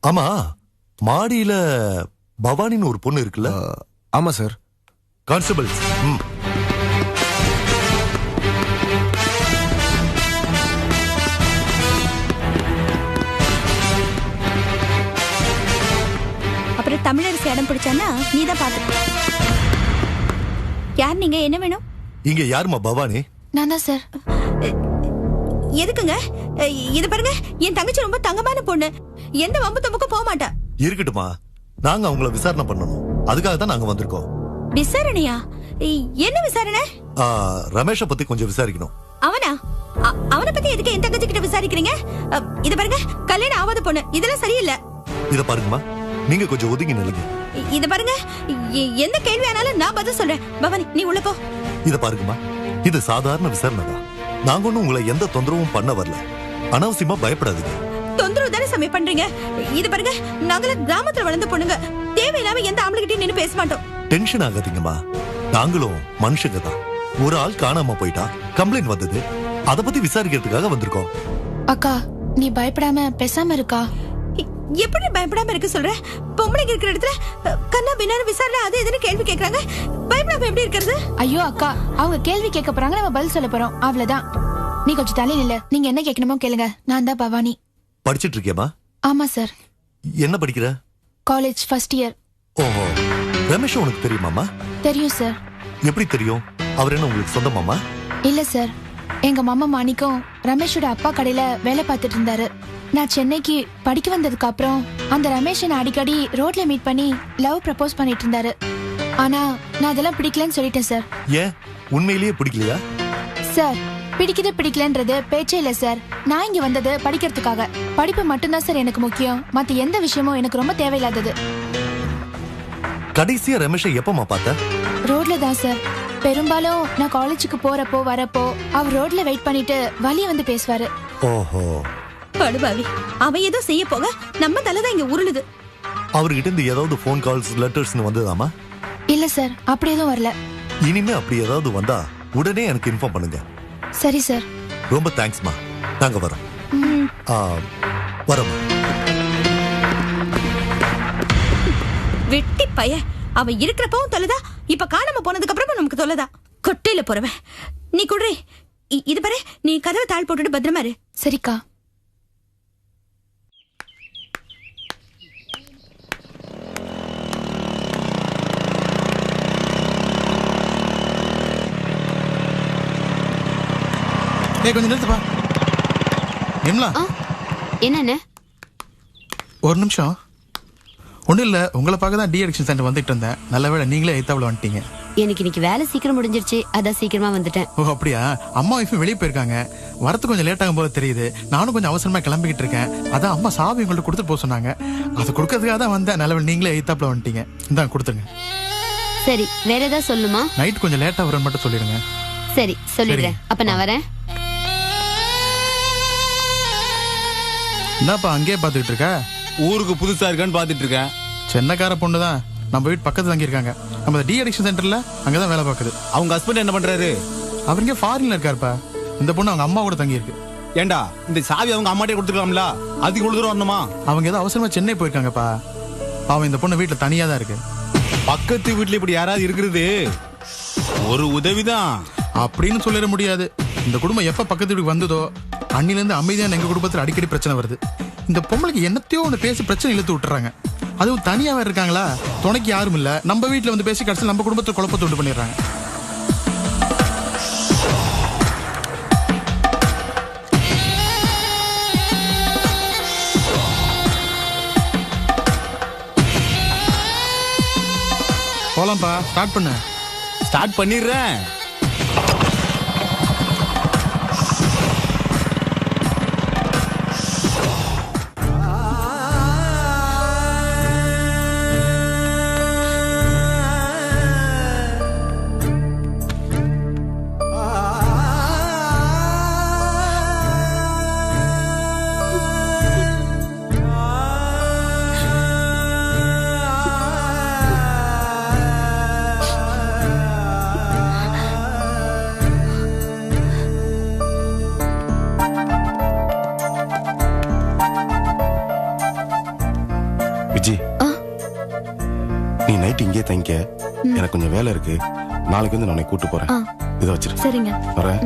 ஆமா, மாடியில பவானின்னு ஒரு பொண்ணு இருக்குல்ல? ஆமா சார். கான்ஸ்டபிள். அப்புறம் தமிழரசு இடம் பிடிச்சானா நீதான் பாத்து. யார் நீங்க? என்ன வேணும்? இங்க யாருமா பவானி? நான் தான் சார். எதுக்குங்க? இது பாருங்க, என் தங்கச்சி ரொம்ப தங்கமான பொண்ணு. எந்த வம்பு தம்புக்கும் போக மாட்டா. இருக்கட்டுமா, நாங்க அவங்கள விசாரணை பண்ணணும். அதுக்காக தான் நாங்க வந்திருக்கோம். விசாரணையா? என்ன விசாரணை? ரமேஷ பத்தி கொஞ்சம் விசாரிக்கணும். அவனா? அவனை பத்தி எதுக்கு என் தங்கச்சி கிட்ட விசாரிக்கிறீங்க? இது பாருங்க, கல்யாணம் ஆகாத பொண்ணு, இதெல்லாம் சரியில்லை. இத பாருங்கம்மா, நீங்க கொஞ்சம் ஒதுங்கி நில்லுங்க. இது பாருங்க, எந்த கேள்வி ஆனாலும் நான் பதில் சொல்றேன். பவானி, நீ உள்ள போ. இத பாருங்கம்மா, இது சாதாரண விசாரணை தான். நாங்க ஒண்ணும் உங்களை எந்த தொந்தரவும் பண்ண வரல. அனாவசியமா பயப்படாதீங்க. தொந்தரவு தானே சமயம் பண்றீங்க. இது பாருங்க, நாங்கள கிராமத்துல வளர்ந்த பொண்ணுங்க. தேவையில்லாம எந்த ஆம்பளைகிட்டயும் நின்னு பேச மாட்டோம். டென்ஷன் ஆகாதீங்கம்மா, நாங்களும் மனுஷங்க தான். ஒரு ஆள் காணாம போயிட்டா, கம்ப்ளைண்ட் வந்தது, அத பத்தி விசாரிக்கிறதுக்காக வந்திருக்கோம். அக்கா, நீ பயப்படாம பேசாம இருக்கா? எப்படி பயப்படாம இருக்க சொல்ற? பொம்பளைங்க இருக்கிற இடத்துல கண்ணா பின்னாரு விசாரணை அது எதுன்னு கேள்வி கேக்குறாங்க. பயப்படாம எப்படி இருக்கிறது? ஐயோ அக்கா, அவங்க கேள்வி கேட்க போறாங்க, நம்ம பதில் சொல்ல போறோம், அவ்வளவுதான். நீ கொஞ்சம் தலையில இல்ல, நீங்க என்ன கேட்கணுமோ கேளுங்க. நான் தான் பவானி. படிச்சிட்டு இருக்கியமா? ஆமா சார். என்ன படிக்கிற? College first year. ஓஹோ, ரமேஷ் உனக்கு தெரியுமாமா? தெரியும் சார். எப்படி தெரியும்? அவர் என்ன உங்களுக்கு சொந்தமாமா? இல்ல சார், எங்க மாமா மாணிக்கம் ரமேஷோட அப்பா கடையில வேலை பார்த்துட்டு இருந்தாரு. நான் சென்னைக்கு படிக்க வந்ததுக்கு அப்புறம் அந்த ரமேஷனை அடிக்கடி ரோட்ல மீட் பண்ணி லவ் ப்ரப்போஸ் பண்ணிட்டு இருந்தாரு. ஆனா நான் அதெல்லாம் பிடிக்கலன்னு சொல்லிட்டேன் சார். ஏன், உண்மையிலேயே பிடிக்கலையா? சார், பிடிக்கலன்றது பேச்சே இல்ல சார். நான் இங்க வந்தது படிக்கிறதுக்காக. படிப்பு மட்டும்தான் சார் எனக்கு முக்கியம். மத்த எந்த விஷயமும் எனக்கு ரொம்ப தேவையில்லாதது. கடைசியா ரமேஷை எப்பமா பார்த்த? ரோட்ல தான் சார். பெரும்பாலும் நான் காலேஜுக்கு போறப்போ வரப்போ அவர் ரோட்ல வெயிட் பண்ணிட்டு வழிய வந்து பேசுவாரு. ஓஹோ, படுபாவி, அவன் ஏதோ செய்ய போக நம்ம தலைதான் இங்க உருளுது. அவர்கிட்ட இருந்து ஏதாவது போன் கால்ஸ் லெட்டர்ஸ்னு வந்ததாமா? இல்ல சார், அப்படி எதுவும் வரல. இனிமே அப்படி ஏதாவது வந்தா உடனே எனக்கு இன்ஃபார்ம் பண்ணுங்க. சரி சார். ரொம்ப தேங்க்ஸ்மா, நாங்க வரோம். வரோம். வெட்டி பைய, அவ இருக்கிறப்பவும் தொலைதா, இப்ப காணாம போனதுக்கு அப்புறமா நமக்கு தொலைதா. கொட்டையில போறவன். நீ குடுறே. இது பாரு, நீ கதவை தாழ் போட்டுட்டு பத்திரமா இரு. சரிக்கா. கொஞ்சம் நிறுத்துப்பா. என்ன? ஒரு நிமிஷம். ஒன்றும் இல்லை, உங்களை பார்க்க தான் டிஎடிக்ஷன் சென்டர் வந்துட்டு இருந்தேன். நல்ல வேளை நீங்களே எத்தாவில் வந்துட்டீங்க. எனக்கு இன்னைக்கு வேலை சீக்கிரம் முடிஞ்சிருச்சு, அதான் சீக்கிரமா வந்துட்டேன். ஓ அப்படியா? அம்மா ஒய்ஃபும் வெளியே போயிருக்காங்க, வரத்து கொஞ்சம் லேட் ஆகும் போல தெரியுது. நானும் கொஞ்சம் அவசரமா கிளம்பிக்கிட்டு இருக்கேன். அதான் அம்மா சாவி உங்கள்ட்ட கொடுத்துட்டு போக சொன்னாங்க. அதை கொடுக்கறதுக்காக தான் வந்தேன். நல்ல வேளை நீங்களே எத்தாவில் வந்துட்டீங்க. இந்தாங்க கொடுத்துருங்க. சரி, வேற ஏதாவது சொல்லுமா? நைட் கொஞ்சம் லேட்டா வரேன்னு மட்டும் சொல்லிடுங்க. சரி, சொல்லிடுறேன். அப்ப நான் வரேன். என்னப்பா அங்கேயே பாத்துக்கிட்டு இருக்க? ஊருக்கு புதுசா இருக்கான்னு பாத்துட்டு இருக்கேன். சென்னக்கார பொண்ணு தான், நம்ம வீட்டு பக்கத்துல தங்கி இருக்காங்க. நம்ம டி அடிக்ஷன் சென்டர்ல அங்கதான் வேலை பார்க்குது. அவங்க ஹஸ்பண்ட் என்ன பண்றாரு? அவர் இங்கே ஃபாரின்ல இருக்காருப்பா. இந்த பொண்ணு அவங்க அம்மா கூட தங்கி இருக்கு. ஏண்டா, இந்த சாவி அவங்க அம்மாட்டே கொடுத்துக்கலாம்ல? அதுக்கு இவ்வளவு தூரம் வரணுமா? அவங்க ஏதோ அவசரமா சென்னை போயிருக்காங்கப்பா. அவன் இந்த பொண்ணு வீட்டுல தனியா தான் இருக்கு. பக்கத்து வீட்டுல இப்படி யாராவது இருக்கிறது ஒரு உதவிதான் அப்படின்னு சொல்லிட முடியாது. இந்த குடும்பம் எப்ப பக்கத்து வீட்டுக்கு வந்ததோ அன்னில இருந்து அமைதியான எங்க குடும்பத்துல அடிக்கடி பிரச்சனை வருது. இந்த பொம்பளைக்கு என்னத்தையோ ஒண்ணு பேசி பிரச்சனை இழுத்து விட்டுறாங்க. அதுவும் தனியாவே இருக்காங்களா, துணைக்கு யாரும் இல்ல. நம்ம வீட்டுல வந்து பேசி கடைசியில் நம்ம குடும்பத்தை குழப்பத்தை உண்டு பண்ணிடுறாங்க. போலாம்ப்பா, ஸ்டார்ட் பண்ணு. ஸ்டார்ட் பண்ணிடுறேன். நீ நைட் இங்கே தங்கிக்க. எனக்கு கொஞ்சம் வேலை இருக்கு. நாளைக்கு வந்து நான் கூட்டு போறேன். இதை வச்சிரு. சரிங்க. வரேன்.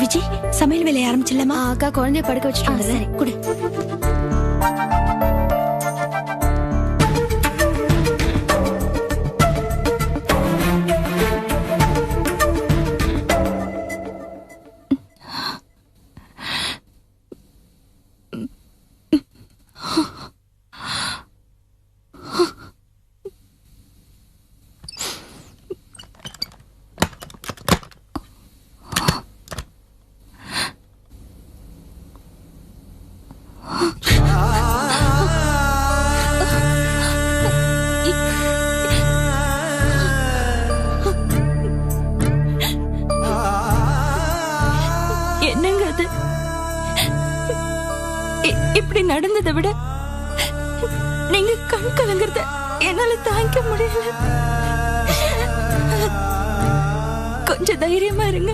விஜய், சமையல் வேலையை ஆரம்பிச்சிடலாமா? அக்கா குழந்தைய படுக்க வச்சுட்டு சரி, குடு. என்னங்க அது? இப்படி நடந்ததை விட நீங்க கண் கலங்குறத என்னால தாங்கிக்க முடியல. கொஞ்சம் தைரியமா இருங்க.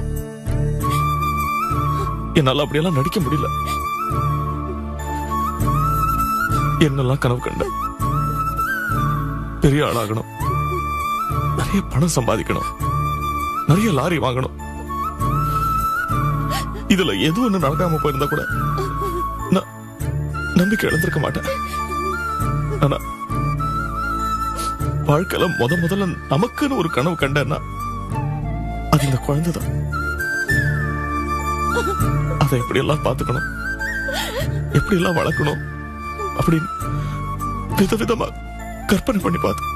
என்னால அப்படியெல்லாம் நடிக்க முடியல. என்னெல்லாம் கனவு கண்ட, பெரிய ஆளாகணும், நிறைய பணம் சம்பாதிக்கணும், நிறைய லாரி வாங்கணும். இதுல எது ஒண்ணு நடக்காம போயிருந்தா கூட நான் நம்பிக்கை இழந்திருக்க மாட்டேன். ஆனா வாழ்க்கையில முதல்ல நமக்குன்னு ஒரு கனவு கண்டேன்னா அது இந்த குழந்தைதான். அதை எப்படி எல்லாம் பாத்துக்கணும், எப்படி எல்லாம் வளர்க்கணும் அப்படின்னு விதவிதமா கற்பனை பண்ணி பார்த்து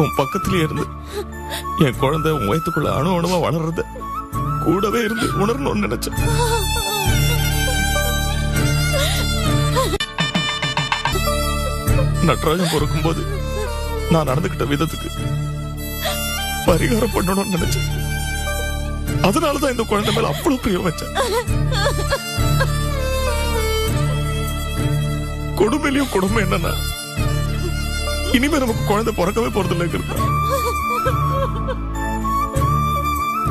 உன் பக்கத்திலே இருந்து என் குழந்தை உன் வயிற்றுக்குள்ள அணுவா வளர்றத கூடவே இருந்து உணரணும்னு நினைச்சேன். நட்ராஜன் பொறுக்கும் போது நான் நடந்துகிட்ட விதத்துக்கு பரிகாரம் பண்ணணும்னு நினைச்சேன். அதனாலதான் இந்த குழந்தை மேல அவ்வளவு பிரியம் வச்சேன். கொடுமையிலையும் கொடுமை என்னன்னா இனிமே நமக்கு குழந்தை பிறக்கவே போறதில்லைங்கிறது.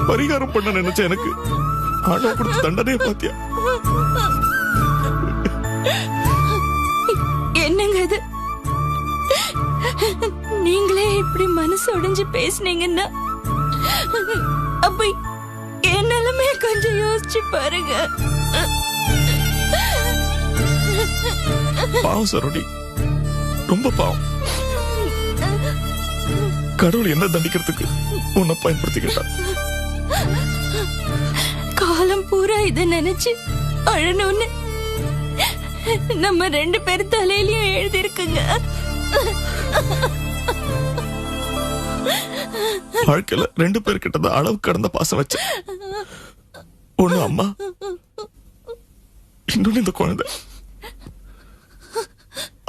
பரிகாரம் பண்ண நினைச்ச எனக்கு ஆண்டவன் கொடுத்த தண்டனையை பாத்தியா? என்னங்க இது? நீங்களே இப்படி மனசு உடைஞ்சு பேசுனீங்கன்னா அப்ப என் நிலைமைய கொஞ்சம் யோசிச்சு பாருங்க. பாவம் சரோடி, ரொம்ப பாவம். கடவுள் என்ன தண்டிக்கிறதுக்கு உன்னை பயன்படுத்திக்கிட்டான். காலம் பூரா இத நினைச்சு அழணும்னு நம்ம 2 பேர் தலையிலயும் எழுதிருக்குங்க. வாழ்க்கையில 2 பேர்கிட்ட தான் அளவு கடந்த பாசம் வச்ச. ஒண்ணு அம்மா, இன்னொன்னு இந்த குழந்தை.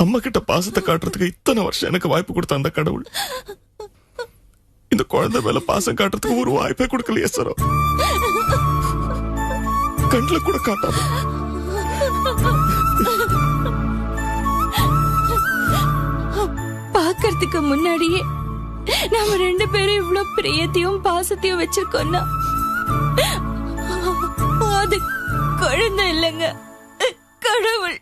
அம்மா கிட்ட பாசத்தை காட்டுறதுக்கு இத்தனை வருஷம் எனக்கு வாய்ப்பு கொடுத்த அந்த கடவுள் இந்த குழந்தை மேல பாசம் காட்டுறதுக்கு ஒரு வாய்ப்பே கொடுக்கலையே சார். கண்ணுல கூட காட்டாம பாக்கிறதுக்கு முன்னாடியே நாம 2 பேரும் இவ்வளவு பிரியத்தையும் பாசத்தையும் வச்சிருக்கோம்னா அது குழந்தை இல்லைங்க, கடவுள்.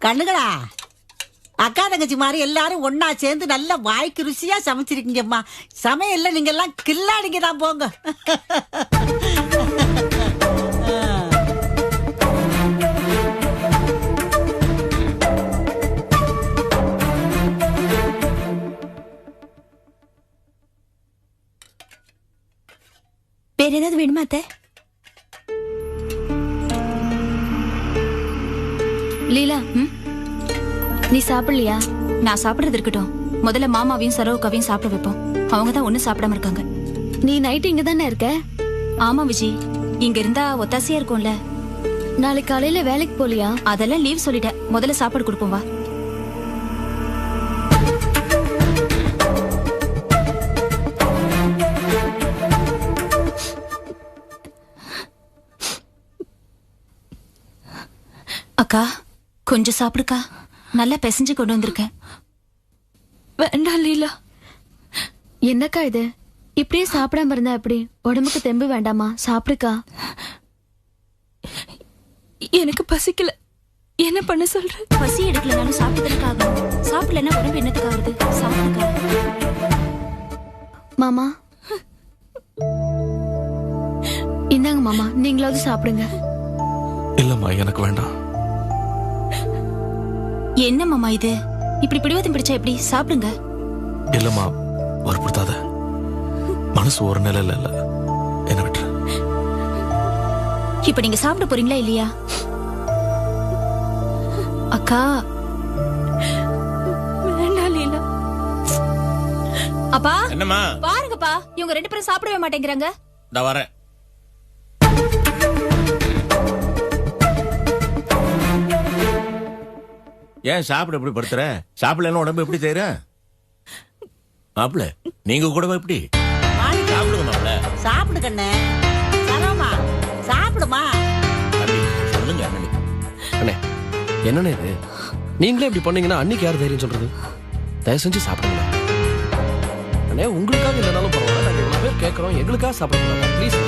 கண்ணுகளா, அக்கா தங்கச்சி மாதிரி எல்லாரும் ஒன்னா சேர்ந்து நல்ல வாய்க்கு ருசியா சமைச்சிருக்கீங்கம்மா. சமையல்ல நீங்க எல்லாம் கில்லாடிங்க தான் போங்க. வேற ஏதாவது வேணுமா அத்தை? லீலா, நீ சாப்பிடலையா? நான் சாப்பிடுறது இருக்கட்டும், முதல்ல மாமாவையும் சரோகாவையும் சாப்பிட வைப்போம். அவங்க தான் ஒண்ணும் சாப்பிடாம இருக்காங்க. நீ நைட்டு இங்க தானே இருக்க? ஆமா விஜி, இங்க இருந்தா ஒத்தாசையா இருக்கும்ல. நாளைக்கு காலையில வேலைக்கு போலியா? அதெல்லாம் லீவ் சொல்லிட்டேன். முதல்ல சாப்பாடு கொடுப்போம் வா. அக்கா கொஞ்சம் சாப்பிடுக்கா, நல்லா பிசைஞ்சு கொண்டு வந்திருக்கேன். வேண்டாம் லீலா. என்னக்கா இது? இப்படியே சாப்பிடாம இருந்தா எப்படி? உடம்புக்கு தெம்பு வேண்டாமா? சாப்பிடுக்கா. எனக்கு பசிக்கல. என்ன பண்ண சொல்ற? பசி எடுக்கலனாலும் சாப்பிட்டதுக்கு ஆகும். சாப்பிடலன்னா உடம்பு என்னத்துக்கு ஆகுது? சாப்பிடுக்கா. மாமா இந்தாங்க மாமா, நீங்களாவது சாப்பிடுங்க. இல்லம்மா எனக்கு வேண்டாம். என்ன மாமா இது? இப்படி பிடிவாதம் பிடிச்சா எப்படி? சாப்பிடுங்க. இல்லம்மா வற்புறுத்தாத. மனசு ஒரு நிலையில இல்ல, என்ன விட்டுரு. இப்ப நீங்க சாப்பிட போறீங்களா இல்லையா? அக்கா வேண்டாம் லீலா. அப்பா என்னம்மா? பாருங்கப்பா, இவங்க 2 பேரும் சாப்பிடவே மாட்டேங்கிறாங்க. நான் வரேன். ஏன் சாப்பிட எப்படி படுத்துற? சாப்பிடலன்னா உடம்பு எப்படி செய்யற? மாப்பிள்ள நீங்க கூட எப்படி சாப்பிடுங்க மாப்பிள்ள. சாப்பிடு கண்ணே. சரோமா சாப்பிடுமா. சொல்லுங்க அண்ணே. என்னண்ணே இது? நீங்களே இப்படி பண்ணீங்கன்னா அன்னைக்கு யார் தைரியம் சொல்றது? தயவு செஞ்சு சாப்பிடுங்க அண்ணே. உங்களுக்காக இல்லைனாலும் பரவாயில்ல, நாங்க இவ்வளவு பேர் கேட்கறோம், எங்களுக்காக சாப்பிடலாம் ப்ளீஸ்.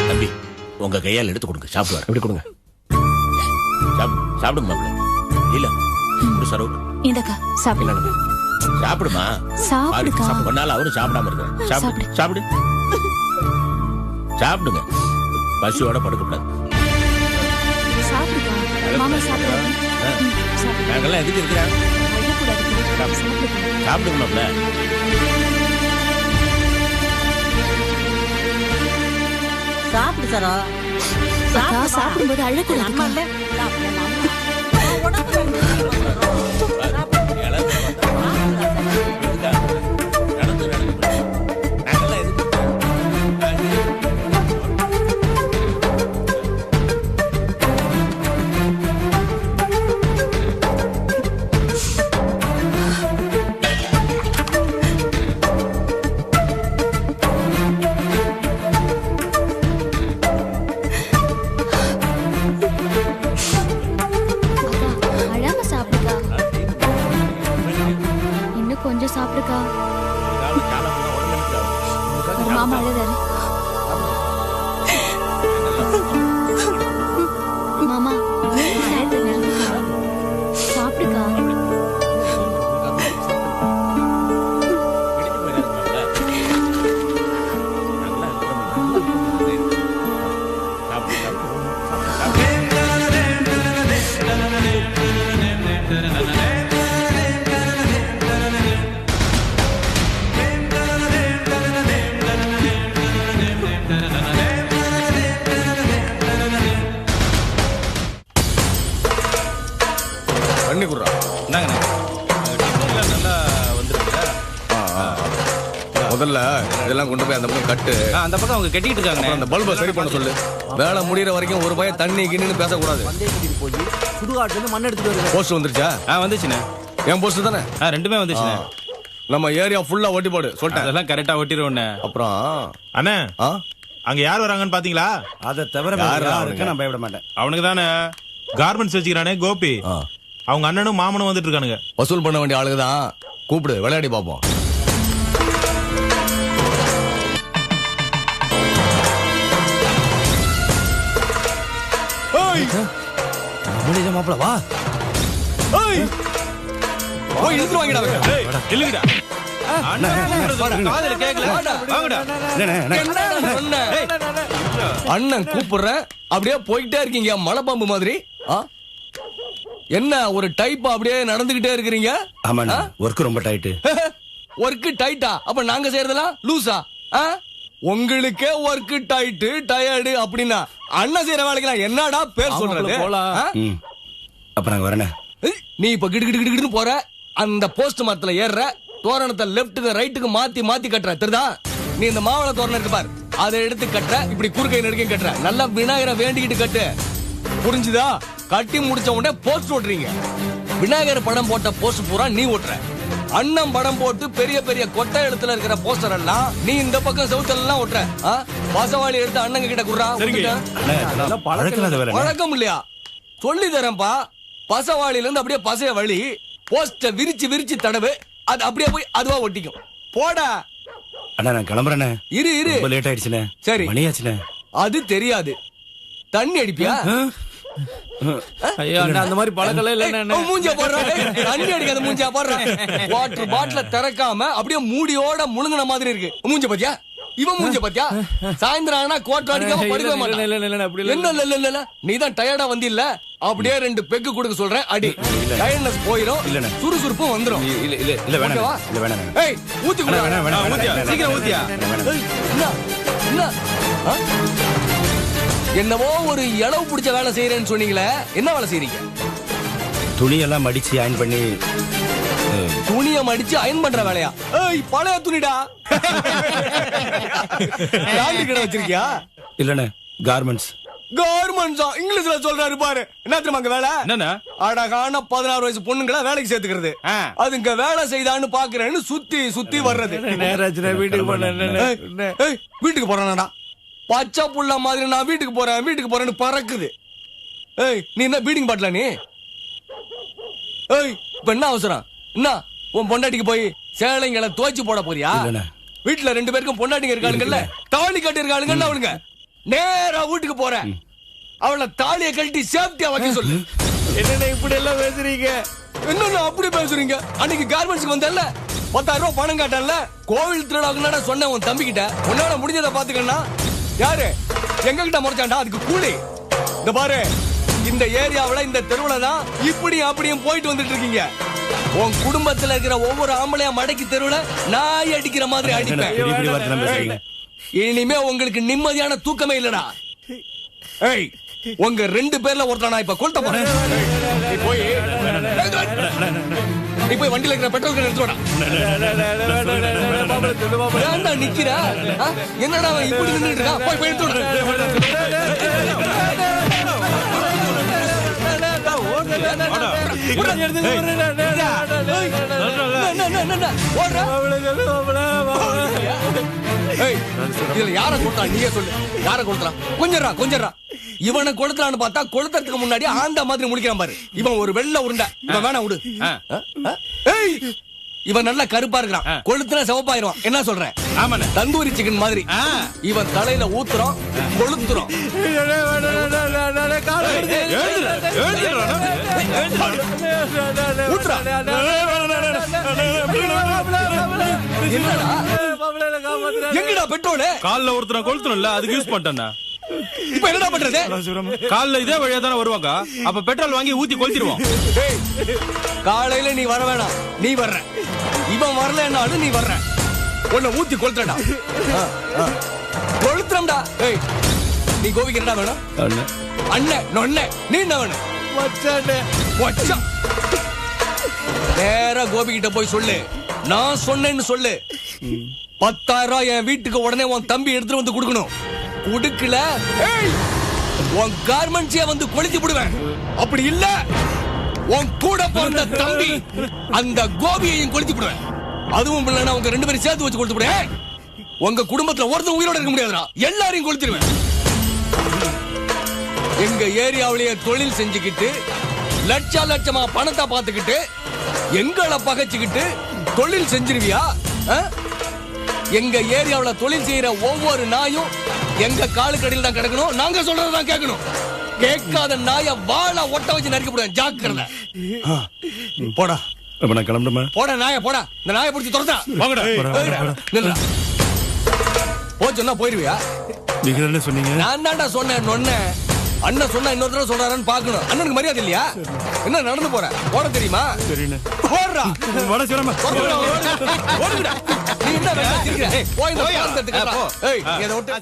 தம்பி உங்க கையால் எடுத்து கொடுங்க, சாப்பிடுவார். எப்படி கொடுங்க? சாப்பிடுங்க மாப்பிள்ள. இல்ல சரோ இந்தக்கா சாப்பிடுங்க. சாப்பிடுமா. சாப்பிடுக்கா. ஒன்னால அவரும் சாப்பிடாம இருக்க. சாப்பிடு சாப்பிடு சாப்பிடுங்க. பசியோட படுக்கக்கூடாது. சாப்பிடுக்கா. மாமா சாப்பிடுங்க. நாங்கெல்லாம் எதுக்கு இருக்கிறாங்க? சாப்பிடுங்க மாப்பிள்ள. சாப்பிடு சரோ. சாப்பிடும்போது அழக்கூடாது. அழாம சாப்பிடுக்கா. இன்னும் கொஞ்சம் சாப்பிடுக்கா. மாமா அழுதாரு. மாமா சாப்பிடுக்கா. பண்ணி குடுறா. நல்லா வந்துருக்கா. முதல்ல இதெல்லாம் கொண்டு போய் அந்த பக்கம் கட்டு. அந்த பக்கம் அவங்க கட்டிட்டு இருக்காங்க. அந்த பல்பை சரி பண்ண சொல்லு. வேலை முடியற வரைக்கும் ஒரு பையன் தண்ணி கிண்ணின்னு பேசக்கூடாது. போஸ்ட் வந்துருச்சா? வந்துச்சுண்ணே. என் போஸ்ட் தானே? ரெண்டுமே வந்துச்சுண்ணே. நம்ம ஏரியா ஃபுல்லா ஒட்டி போடு சொல்லிட்டேன். அதெல்லாம் கரெக்டா ஒட்டிடுவோண்ணே. அப்புறம் அண்ணே அங்க யார் வராங்கன்னு பாத்தீங்களா? அதை தவிர நான் பயப்பட மாட்டேன். அவனுக்கு தானே கார்மெண்ட்ஸ் வச்சுக்கிறானே கோபி. அவங்க அண்ணனும் மாமனும் வந்துட்டு இருக்கானுங்க. வசூல் பண்ண வேண்டிய ஆளுங்க தான். கூப்பிடு, விளையாடி பாப்போம். மாப்பிள வா. போய் இழுத்து வாங்கிடா. இல்லங்கடா. அண்ணன் கூப்பிடுற அப்படியே போயிட்டே இருக்கீங்க மலைப்பாம்பு மாதிரி. என்ன ஒரு டைப் அப்படியே நடந்துகிட்டே இருக்கிறீங்க? ஆமாண்ணா, ஒர்க் ரொம்ப டைட்டு. ஒர்க் டைட்டா? அப்ப நாங்க செய்யறதெல்லாம் லூசா? உங்களுக்கே ஒர்க் டைட்டு டயர்டு அப்படின்னா அண்ணன் செய்யற வேலைக்கு என்னடா பேர் சொல்றது? அப்ப நாங்க வரேனே. நீ இப்ப கிடு போற, அந்த போஸ்ட் மரத்துல ஏறுற, தோரணத்தை லெப்ட்டுக்கு ரைட்டுக்கு மாத்தி மாத்தி கட்டுற. தெரியுதா? நீ இந்த மாவள தோரணம் இருக்கு பாரு, அதை எடுத்து கட்டுற. இப்படி குறுக்கை நெடுக்கையும் கட்டுற. நல்லா விநாயகரை வேண்டிக்கிட்டு கட்டு. புரிஞ்சுதா? கட்டி முடிச்ச உடனே போஸ்ட் ஓட்டுறீங்க. விநாயகர் படம் போட்ட போஸ்ட் பூரா நீ ஓட்டுற. அண்ணன் படம் போட்டு பெரிய பெரிய கொட்டை எழுத்துல இருக்கிற போஸ்டர் எல்லாம் நீ இந்த பக்கம் செவுத்தெல்லாம் ஓட்டுற. பசவாளி எடுத்து அண்ணங்க கிட்ட குடுறா. பழக்கம் இல்லையா? சொல்லி தரேன்பா. பசவாளில இருந்து அப்படியே பசைய வழி போஸ்ட விரிச்சு விரிச்சு தடவு, அது அப்படியே போய் அதுவா ஒட்டிக்கும். போடா அண்ணா, நான் கிளம்புறேண்ணே. இரு இரு, லேட் ஆயிடுச்சுண்ணே. சரி மணியாச்சுண்ணே. அது தெரியாது. தண்ணி அடிப்பியா? ஐயா அந்த மாதிரி பழக்கம் இல்ல. மூஞ்சா போடுறா, தண்ணி அடிக்காத மூஞ்சா போடுறா. வாட்டர் பாட்டில திறக்காம அப்படியே மூடியோட முழுங்கின மாதிரி இருக்கு. மூஞ்ச பாத்தியா? இவன் மூஞ்ச பாத்தியா? சாயந்தரம் ஆனா கோட்டை அடிக்காம படுக்க மாட்டான். என்ன இல்ல, நீதான் டயர்டா வந்தில்ல, அப்படியே 2 பெக்கு கொடுக்க சொல்றேன். அடி, டயர்ட்னஸ் போயிடும், சுறுசுறுப்பும் வந்துரும். ஏய், ஊத்தி குடு. சீக்கிரம் ஊத்தியா. என்னவோ ஒரு இளவு பிடிச்ச வேலை செய்யறேன்னு சொன்னீங்களே, என்ன வேலை செய்றீங்க? துணியெல்லாம் மடிச்சு அயன் பண்ணி. துணிய மடிச்சு அயன் பண்ற வேலையா? ஏய், பழைய துணிடா. லாண்ட்ரி கடை வச்சிருக்கியா? இல்லண்ணே, கார்மெண்ட்ஸ். கார்மெண்ட்ஸா? இங்கிலீஷ்ல சொல்றாரு பாரு. என்ன தெரியுமா அங்க வேலை? என்னண்ணா? அழகான 16 வயசு பொண்ணுங்களை வேலைக்கு சேர்த்துக்கிறது. அதுங்க வேலை செய்தான்னு பாக்குறேன்னு சுத்தி சுத்தி வர்றது. வீட்டுக்கு போறானடா, பச்சை புள்ள மாதிரி நான் வீட்டுக்கு போறேன்னு பறக்குது. ஏய், நீ என்ன பீடிங் பாட்டல நீ? ஏய், இப்ப என்ன அவசரம்? என்ன உன் பொண்டாட்டிக்கு போய் சேலைங்களை துவைச்சு போட போறியா? வீட்டுல 2 பேருக்கும் பொண்டாட்டிங்க இருக்காளுங்கல்ல, தாலி கட்டி இருக்காளுங்கல்ல, அவளுங்க நேரா வீட்டுக்கு போற. அவளை தாலியை கழட்டி சேஃப்டியா வைக்க சொல்லு. என்ன இப்படி எல்லாம் பேசுறீங்க? என்ன அப்படி பேசுறீங்க? அன்னைக்கு கார்மெண்ட்ஸ்க்கு வந்தல்ல, 10,000 ரூபாய் பணம் காட்டல, கோவில் திருவிழாவுக்கு சொன்னேன் உன் தம்பி கிட்ட. உன்னால முடிஞ்சதை பாத்துக்கன்னா யாரு எங்க கிட்ட முறைச்சாண்டா? அதுக்கு கூலி. இந்த பாரு, இந்த ஏரியாவுல இந்த தெருவுல தான் இப்படியும் அப்படியும் போயிட்டு வந்துட்டு இருக்கீங்க. உன் குடும்பத்துல இருக்கிற ஒவ்வொரு ஆம்பளையா மடக்கி தெருவுல நாய் அடிக்கிற மாதிரி அடிப்பேன். இனிமே உங்களுக்கு நிம்மதியான தூக்கமே இல்லடா. ஏய், உங்க 2 பேர்ல ஒருத்தர் நான் இப்ப கொல்ல போறேன். நீ போய் வண்டியில இருக்கிற பெட்ரோல் எடுத்துடா. நிக்கிற என்னடா இப்படி நின்றுட்டு இருக்கா? போய் போய் எடுத்து இதுல யார கொடுத்தா? நீயே சொல்லு, யார கொடுத்தா? கொஞ்சரா இவனை கொளுத்தலான்னு பார்த்தா கொளுத்துறதுக்கு முன்னாடி ஆண்டா மாதிரி முடிக்கிறான் பாரு. இவன் ஒரு வெள்ளை உருண்டை. இவன் வேணா விடு. ஏய், இவன் நல்லா கருப்பா இருக்கிறான், கொளுத்துனா சிவப்பாயிருவான். என்ன சொல்றேன்? ஆமாண்ணே, தந்தூரி சிக்கன் மாதிரி. இவன் தலையில ஊத்துறோம், கொளுத்துறோம். எங்கடா பெட்ரோல்? கால்ல ஒருத்தர கொளுத்தணும்ல, அதுக்கு யூஸ் பண்ணிட்டேன்னா. இப்ப என்னடா பண்றது? கால்ல இதே வழியா தானே வருவாங்க, அப்ப பெட்ரோல் வாங்கி ஊத்தி கொளுத்திடுவோம். காலையில நீ வர வேணாம், நீ வர்ற. இவன் வரலன்னாலும் நீ வர்ற. உன்னை ஊத்தி கொளுத்துறடா. கொளுத்துறம்டா. ஏய், நீ கோபிக்கு என்ன வேணும்? அண்ணன் நொண்ணே. நீ என்ன வேணும்? மச்சான். நேரா கோபி கிட்ட போய் சொல்லு, நான் சொன்னேன்னு சொல்லு. 10,000 ரூபாய் என் வீட்டுக்கு உடனே உன் தம்பி எடுத்துட்டு வந்து கொடுக்கணும். கொடுக்கல, உன் கார்மெண்ட்ஸே வந்து கொளுத்தி விடுவேன். அப்படி இல்ல, உன் கூட பிறந்த தம்பி அந்த கோபியையும் கொளுத்தி விடுவேன். அதுவும் இல்லைன்னா உங்க 2 பேரும் சேர்த்து வச்சு கொளுத்தி விடுவேன். உங்க குடும்பத்துல ஒருத்தர் உயிரோட இருக்க முடியாதுடா, எல்லாரையும் கொளுத்திடுவேன். எங்க ஏரியாவிலேயே தொழில் செஞ்சுக்கிட்டு லட்சமா பணத்தை பார்த்துக்கிட்டு எங்களை பகைச்சுக்கிட்டு தொழில் செஞ்சிருவியா? எங்க ஏரியாவுல தொழில் செய்யற ஒவ்வொரு நாயும் எங்க காலுக்கடியில் தான் கிடக்கணும். நாங்க சொல்றதுதான் கேட்கணும். கேட்காத நாய வாழ ஒட்ட வச்சு நறுக்கப்படுவேன். ஜாக்கிரதை. போடா. நான் கிளம்புமா? போடா நாய, போடா. இந்த நாயை பிடிச்சி துரத்தா. போச்சொன்னா போயிருவியா? நீங்க என்ன சொன்னீங்க? நான் தான்டா சொன்னேன். நொன்ன அண்ணன் சொன்னா இன்னொரு தடவை சொல்றாருன்னு பாக்கணும். அண்ணனுக்கு மரியாதை இல்லையா? என்ன நடந்து போற? போட தெரியுமா? போடுறா. நீ என்ன வேலை வச்சிருக்க? போய் இந்த பாலத்தை எடுத்துக்கடா. ஏய், இத விட்டு